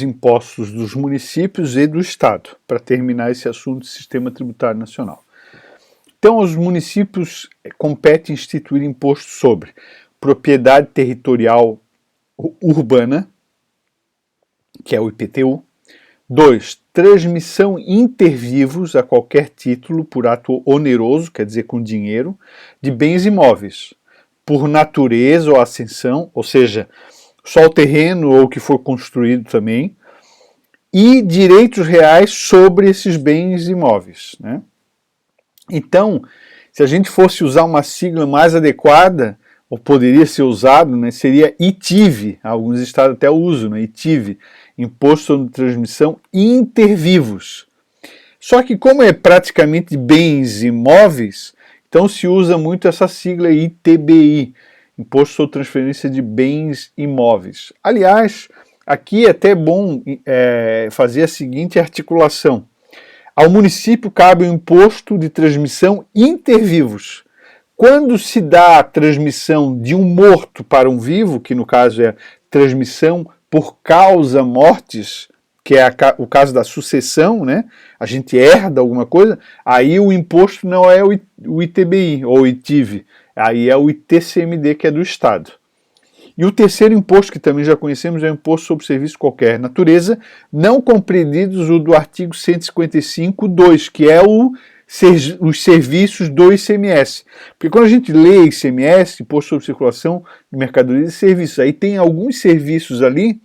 impostos dos municípios e do Estado, para terminar esse assunto do Sistema Tributário Nacional. Então, aos municípios compete instituir imposto sobre propriedade territorial urbana, que é o IPTU. 2. Transmissão intervivos a qualquer título por ato oneroso, quer dizer, com dinheiro, de bens imóveis, por natureza ou ascensão, ou seja, só o terreno ou o que for construído também, e direitos reais sobre esses bens imóveis, né? Então, se a gente fosse usar uma sigla mais adequada, ou poderia ser usado, né, seria ITIV, alguns estados até usam, né, ITIV, Imposto sobre Transmissão Intervivos. Só que como é praticamente bens imóveis, então se usa muito essa sigla ITBI, Imposto sobre Transferência de Bens Imóveis. Aliás, aqui é até bom fazer a seguinte articulação. Ao município cabe o imposto de transmissão intervivos. Quando se dá a transmissão de um morto para um vivo, que no caso é transmissão por causa mortis, que é o caso da sucessão, né? A gente herda alguma coisa, aí o imposto não é o ITBI ou ITIV, aí é o ITCMD, que é do Estado. E o terceiro imposto, que também já conhecemos, é o imposto sobre serviço de qualquer natureza, não compreendidos o do artigo 155.2, que é os serviços do ICMS. Porque quando a gente lê ICMS, Imposto sobre Circulação de Mercadorias e Serviços, aí tem alguns serviços ali,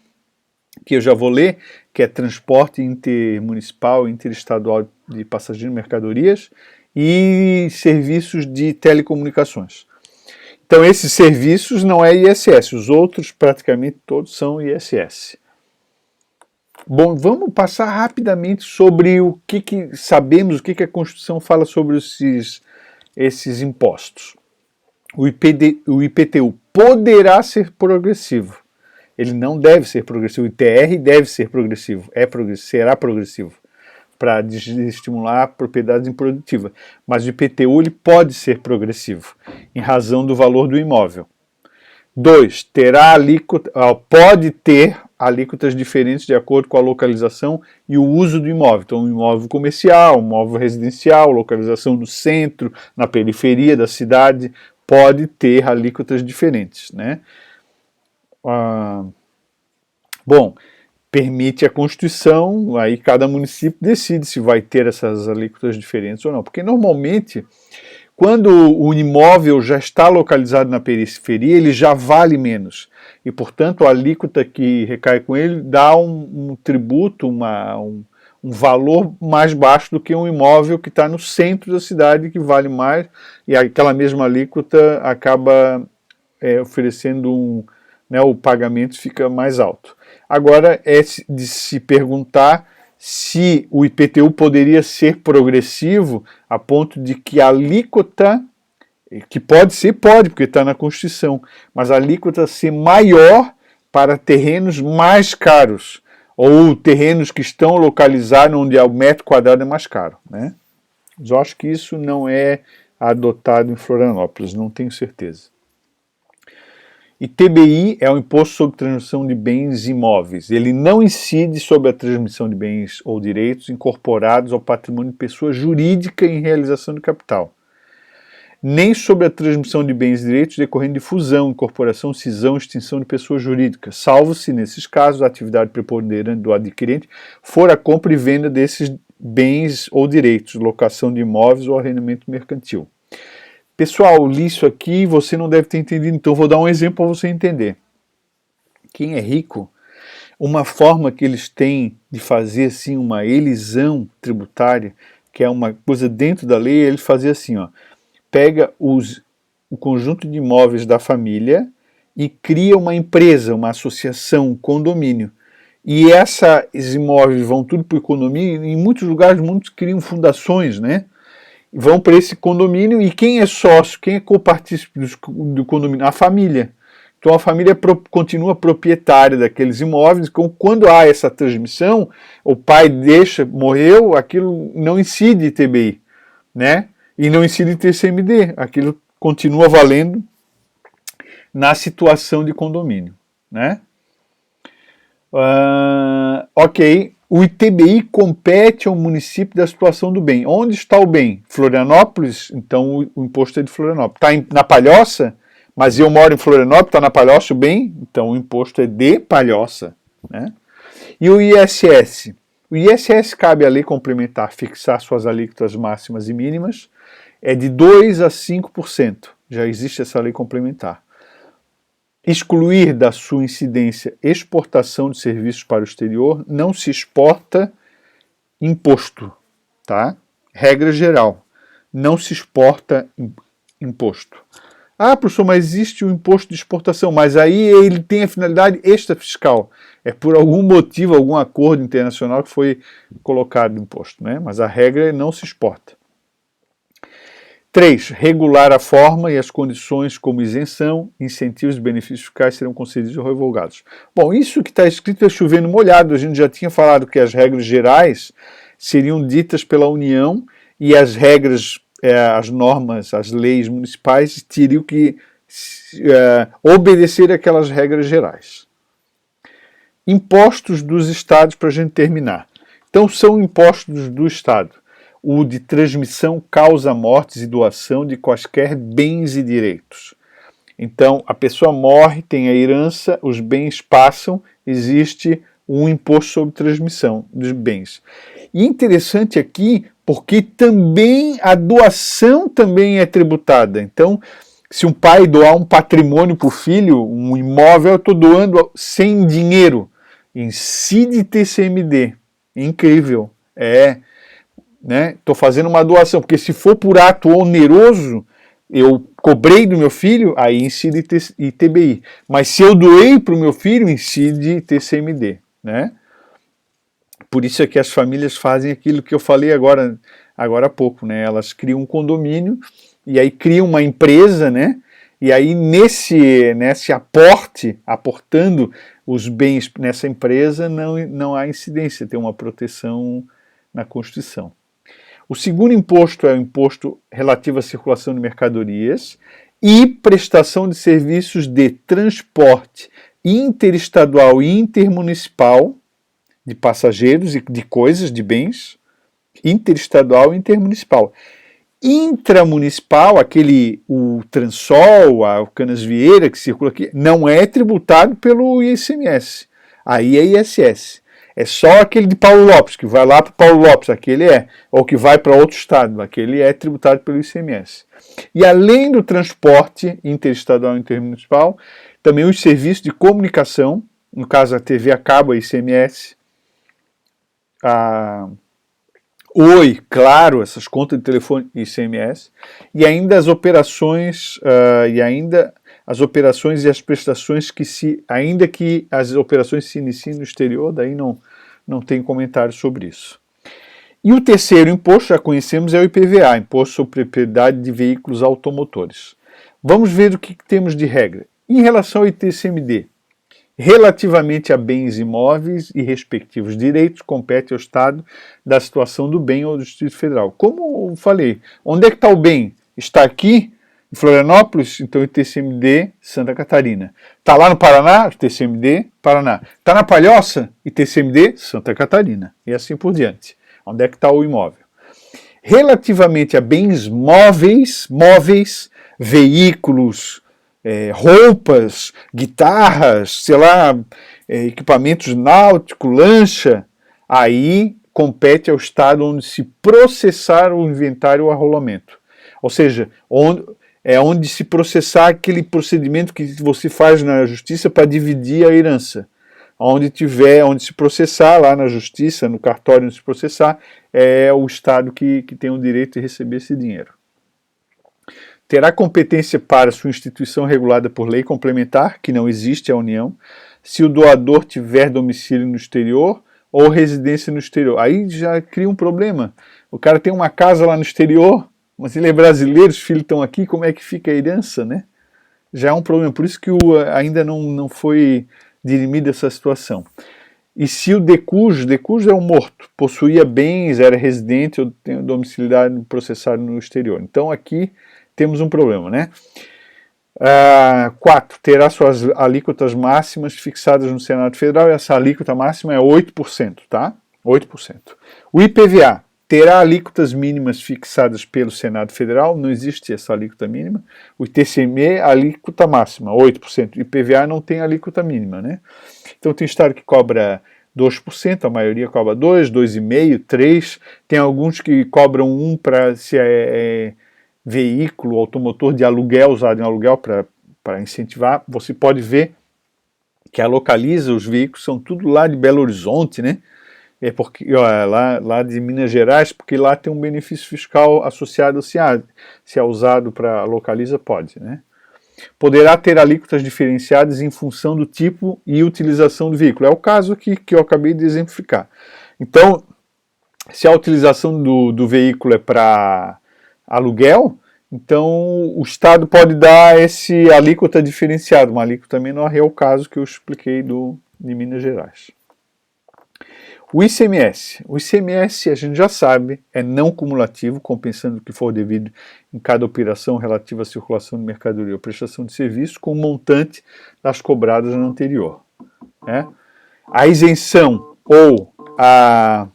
que eu já vou ler, que é transporte intermunicipal, interestadual de passageiros e mercadorias, e serviços de telecomunicações. Então, esses serviços não é ISS, os outros praticamente todos são ISS. Bom, vamos passar rapidamente sobre o que sabemos, o que a Constituição fala sobre esses impostos. O IPTU poderá ser progressivo. Ele não deve ser progressivo. O ITR deve ser progressivo, será progressivo, para estimular a propriedade improdutiva. Mas o IPTU ele pode ser progressivo, em razão do valor do imóvel. 2. Pode ter alíquotas diferentes de acordo com a localização e o uso do imóvel. Então, um imóvel comercial, um imóvel residencial, localização no centro, na periferia da cidade, pode ter alíquotas diferentes, né? Bom, permite a Constituição, aí cada município decide se vai ter essas alíquotas diferentes ou não. Porque normalmente, quando o imóvel já está localizado na periferia, ele já vale menos. E, portanto, a alíquota que recai com ele dá um tributo, um valor mais baixo do que um imóvel que está no centro da cidade, que vale mais, e aquela mesma alíquota acaba oferecendo o pagamento fica mais alto. Agora é de se perguntar se o IPTU poderia ser progressivo a ponto de que a alíquota, que pode ser, porque está na Constituição, mas a alíquota ser maior para terrenos mais caros, ou terrenos que estão localizados onde o metro quadrado é mais caro, né? Mas eu acho que isso não é adotado em Florianópolis, não tenho certeza. ITBI é o Imposto sobre Transmissão de Bens Imóveis. Ele não incide sobre a transmissão de bens ou direitos incorporados ao patrimônio de pessoa jurídica em realização de capital, nem sobre a transmissão de bens e direitos decorrendo de fusão, incorporação, cisão, extinção de pessoa jurídica, salvo se, nesses casos, a atividade preponderante do adquirente for a compra e venda desses bens ou direitos, locação de imóveis ou arrendamento mercantil. Pessoal, li isso aqui, você não deve ter entendido, então vou dar um exemplo para você entender. Quem é rico, uma forma que eles têm de fazer assim uma elisão tributária, que é uma coisa dentro da lei, eles fazem assim, ó, pega o conjunto de imóveis da família e cria uma empresa, uma associação, um condomínio. E esses imóveis vão tudo para o condomínio, em muitos lugares, muitos criam fundações, né? Vão para esse condomínio e quem é sócio, quem é copartícipe do condomínio? A família. Então a família continua proprietária daqueles imóveis, então quando há essa transmissão, o pai morreu, aquilo não incide ITBI, né? E não incide ITCMD, aquilo continua valendo na situação de condomínio, né? Ok, o ITBI compete ao município da situação do bem. Onde está o bem? Florianópolis, então o imposto é de Florianópolis. Está na Palhoça, mas eu moro em Florianópolis, está na Palhoça o bem? Então o imposto é de Palhoça. Né? E o ISS? O ISS cabe à lei complementar fixar suas alíquotas máximas e mínimas, é de 2% a 5%. Já existe essa lei complementar. Excluir da sua incidência exportação de serviços para o exterior, não se exporta imposto, tá? Regra geral, não se exporta imposto. Ah, professor, mas existe o imposto de exportação, mas aí ele tem a finalidade extrafiscal. É por algum motivo, algum acordo internacional que foi colocado imposto, né? Mas a regra é não se exporta. 3. Regular a forma e as condições como isenção, incentivos e benefícios fiscais serão concedidos ou revogados. Bom, isso que está escrito é chovendo molhado. A gente já tinha falado que as regras gerais seriam ditas pela União e as regras, as normas, as leis municipais teriam que obedecer aquelas regras gerais. Impostos dos estados, para a gente terminar. Então, são impostos do estado. O de transmissão, causa, mortes e doação de quaisquer bens e direitos. Então, a pessoa morre, tem a herança, os bens passam, existe um imposto sobre transmissão dos bens. E interessante aqui, porque também a doação também é tributada. Então, se um pai doar um patrimônio para o filho, um imóvel, eu estou doando sem dinheiro. Incide TCMD. Incrível. Estou fazendo uma doação, porque se for por ato oneroso, eu cobrei do meu filho, aí incide ITBI. Mas se eu doei para o meu filho, incide TCMD. Né? Por isso é que as famílias fazem aquilo que eu falei agora há pouco. Né? Elas criam um condomínio, e aí criam uma empresa, né? E aí nesse aportando os bens nessa empresa, não há incidência, tem uma proteção na Constituição. O segundo imposto é o imposto relativo à circulação de mercadorias e prestação de serviços de transporte interestadual e intermunicipal de passageiros e de coisas, de bens, interestadual e intermunicipal. Intramunicipal, o Transol, o Canasvieira que circula aqui, não é tributado pelo ICMS. Aí é ISS. É só aquele de Paulo Lopes, que vai lá para Paulo Lopes, aquele ou que vai para outro estado, aquele é tributado pelo ICMS. E além do transporte interestadual e intermunicipal, também os serviços de comunicação, no caso a TV a cabo, a ICMS, Oi, claro, essas contas de telefone ICMS, e ainda as operações, e as prestações ainda que as operações se iniciem no exterior, daí não tem comentário sobre isso. E o terceiro imposto, já conhecemos, é o IPVA, Imposto sobre Propriedade de Veículos Automotores. Vamos ver o que temos de regra. Em relação ao ITCMD, relativamente a bens imóveis e respectivos direitos, compete ao Estado da situação do bem ou do Distrito Federal. Como eu falei, onde é que está o bem? Está aqui, em Florianópolis, então ITCMD, Santa Catarina. Está lá no Paraná, ITCMD, Paraná. Está na Palhoça, ITCMD, Santa Catarina. E assim por diante. Onde é que está o imóvel? Relativamente a bens móveis, veículos, roupas, guitarras, sei lá, equipamentos náuticos, lancha, aí compete ao Estado onde se processar o inventário ou arrolamento. Ou seja, onde se processar aquele procedimento que você faz na justiça para dividir a herança. Onde se processar lá na justiça, no cartório onde se processar, é o Estado que tem o direito de receber esse dinheiro. Terá competência para sua instituição regulada por lei complementar, que não existe a União, se o doador tiver domicílio no exterior ou residência no exterior. Aí já cria um problema. O cara tem uma casa lá no exterior, mas ele é brasileiro, os filhos estão aqui, como é que fica a herança, né? Já é um problema, por isso que ainda não foi dirimida essa situação. E se o decujo é um morto, possuía bens, era residente ou tem domiciliado processado no exterior. Então aqui temos um problema, né? 4. Terá suas alíquotas máximas fixadas no Senado Federal, e essa alíquota máxima é 8%, tá? 8%. O IPVA terá alíquotas mínimas fixadas pelo Senado Federal, não existe essa alíquota mínima. O ITCME, alíquota máxima, 8%. O IPVA não tem alíquota mínima, né? Então tem estado que cobra 2%, a maioria cobra 2%, 2,5%, 3%. Tem alguns que cobram 1% para se veículo automotor de aluguel, usado em aluguel para incentivar. Você pode ver que a Localiza, os veículos são tudo lá de Belo Horizonte, né? É porque lá de Minas Gerais, porque lá tem um benefício fiscal associado, se é usado para Localiza, pode, né? Poderá ter alíquotas diferenciadas em função do tipo e utilização do veículo. É o caso que eu acabei de exemplificar. Então, se a utilização do veículo é para aluguel, então o Estado pode dar esse alíquota diferenciada, uma alíquota menor, é o caso que eu expliquei de Minas Gerais. O ICMS. O ICMS, a gente já sabe, é não cumulativo, compensando o que for devido em cada operação relativa à circulação de mercadoria ou prestação de serviço, com o montante das cobradas no anterior. Né? A isenção ou a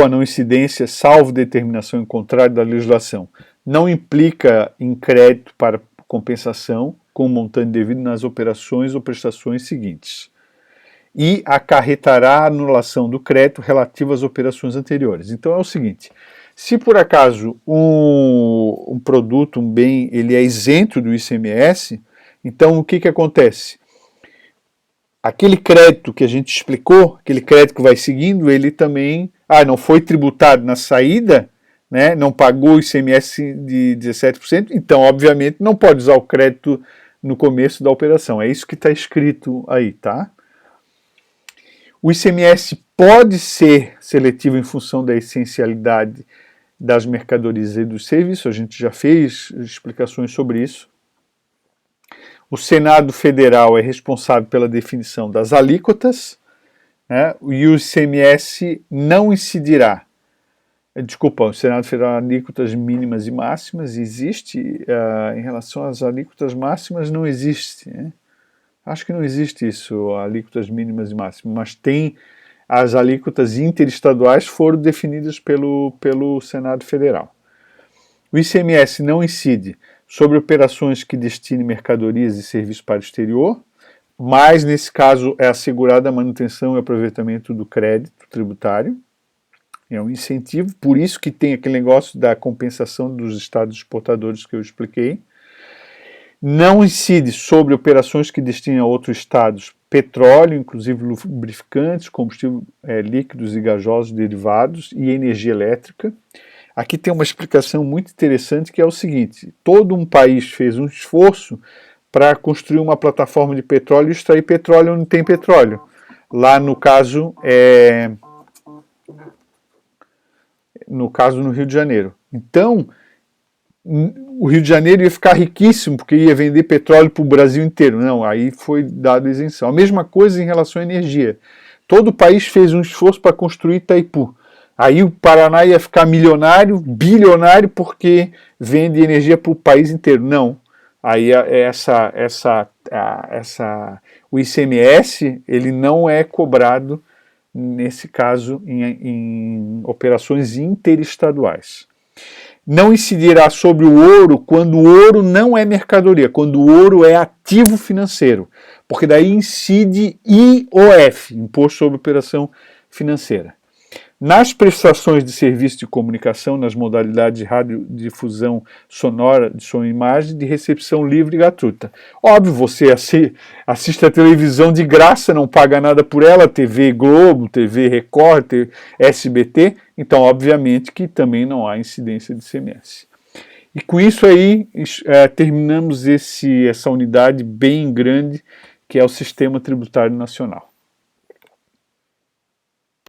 não incidência, salvo determinação em contrário da legislação, não implica em crédito para compensação com o montante devido nas operações ou prestações seguintes, e acarretará a anulação do crédito relativo às operações anteriores. Então é o seguinte, se por acaso um produto, um bem, ele é isento do ICMS, então o que acontece? Aquele crédito que a gente explicou, aquele crédito que vai seguindo, ele também não foi tributado na saída, né, não pagou o ICMS de 17%, então obviamente não pode usar o crédito no começo da operação. É isso que está escrito aí, tá? O ICMS pode ser seletivo em função da essencialidade das mercadorias e dos serviços, a gente já fez explicações sobre isso. O Senado Federal é responsável pela definição das alíquotas, né, e o ICMS não incidirá. Desculpa, o Senado Federal, alíquotas mínimas e máximas existe, em relação às alíquotas máximas não existe, né? Acho que não existe isso, alíquotas mínimas e máximas, mas tem as alíquotas interestaduais foram definidas pelo Senado Federal. O ICMS não incide sobre operações que destinem mercadorias e serviços para o exterior, mas nesse caso é assegurada a manutenção e aproveitamento do crédito tributário. É um incentivo, por isso que tem aquele negócio da compensação dos estados exportadores que eu expliquei. Não incide sobre operações que destinem a outros estados petróleo, inclusive lubrificantes, combustíveis líquidos e gasosos derivados e energia elétrica. Aqui tem uma explicação muito interessante que é o seguinte, todo um país fez um esforço para construir uma plataforma de petróleo e extrair petróleo onde tem petróleo. Lá no caso no Rio de Janeiro. Então, o Rio de Janeiro ia ficar riquíssimo porque ia vender petróleo para o Brasil inteiro. Não, aí foi dada isenção. A mesma coisa em relação à energia. Todo o país fez um esforço para construir Itaipu. Aí o Paraná ia ficar milionário, bilionário, porque vende energia para o país inteiro. Não. Aí o ICMS ele não é cobrado nesse caso em operações interestaduais. Não incidirá sobre o ouro quando o ouro não é mercadoria, quando o ouro é ativo financeiro, porque daí incide IOF, Imposto sobre Operação Financeira. Nas prestações de serviço de comunicação, nas modalidades de radiodifusão sonora, de som e imagem, de recepção livre e gratuita. Óbvio, você assiste a televisão de graça, não paga nada por ela, TV Globo, TV Record, SBT, então obviamente que também não há incidência de ICMS. E com isso aí, terminamos essa unidade bem grande, que é o Sistema Tributário Nacional.